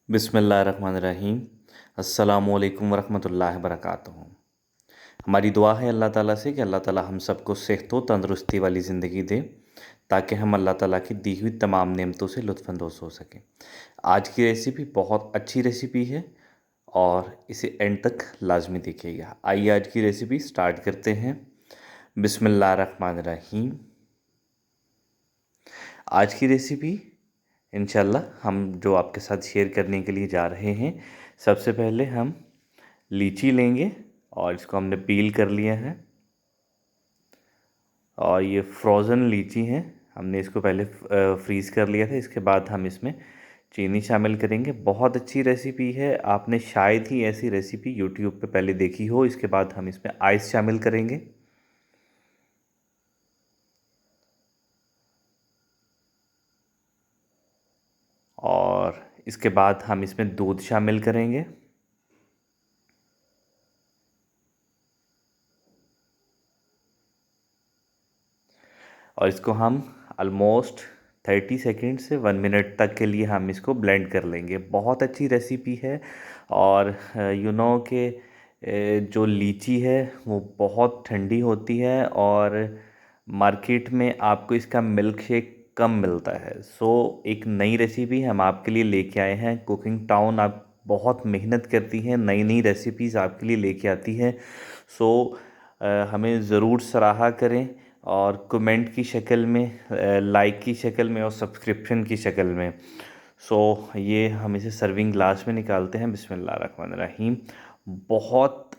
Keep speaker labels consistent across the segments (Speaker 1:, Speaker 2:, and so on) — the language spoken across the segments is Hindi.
Speaker 1: बिस्मिल्लाहिर्रहमानिर्रहीम। अस्सलामुअलैकुम वरहमतुल्लाहि वबरकातुहू। हमारी दुआ है अल्लाह ताला से कि अल्लाह ताला हम सबको सेहत व तंदुरुस्ती वाली ज़िंदगी दे ताकि हम अल्लाह ताला की दी हुई तमाम नेमतों से लुत्फ़अंदोज़ हो सकें। आज की रेसिपी बहुत अच्छी रेसिपी है और इसे एंड तक लाजमी देखिएगा। आइए आज की रेसिपी स्टार्ट करते हैं। बिस्मिल्लाहिर्रहमानिर्रहीम। आज की रेसिपी इंशाल्लाह हम जो आपके साथ शेयर करने के लिए जा रहे हैं, सबसे पहले हम लीची लेंगे और इसको हमने पील कर लिया है और ये फ्रोज़न लीची है। हमने इसको पहले फ्रीज़ कर लिया था। इसके बाद हम इसमें चीनी शामिल करेंगे। बहुत अच्छी रेसिपी है, आपने शायद ही ऐसी रेसिपी यूट्यूब पे पहले देखी हो। इसके बाद हम इसमें आइस शामिल करेंगे और इसके बाद हम इसमें दूध शामिल करेंगे और इसको हम ऑलमोस्ट 30 सेकेंड से 1 मिनट तक के लिए हम इसको ब्लेंड कर लेंगे। बहुत अच्छी रेसिपी है और के जो लीची है वो बहुत ठंडी होती है और मार्केट में आपको इसका मिल्क शेक कम मिलता है। सो एक नई रेसिपी हम आपके लिए लेके आए हैं। कुकिंग टाउन आप बहुत मेहनत करती हैं, नई नई रेसिपीज़ आपके लिए लेके आती है। सो हमें ज़रूर सराहा करें और कमेंट की शक्ल में, लाइक की शक्ल में और सब्सक्रिप्शन की शक्ल में। सो ये हम इसे सर्विंग ग्लास में निकालते हैं। बिस्मिल्लाहिर्रहमानिर्रहीम। बहुत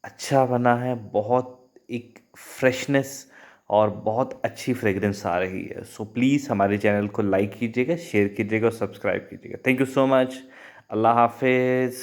Speaker 1: अच्छा बना है, बहुत एक फ्रेशनेस और बहुत अच्छी फ्रेगरेंस आ रही है। सो प्लीज़ हमारे चैनल को लाइक कीजिएगा, शेयर कीजिएगा और सब्सक्राइब कीजिएगा। Thank you so much. अल्लाह हाफिज़।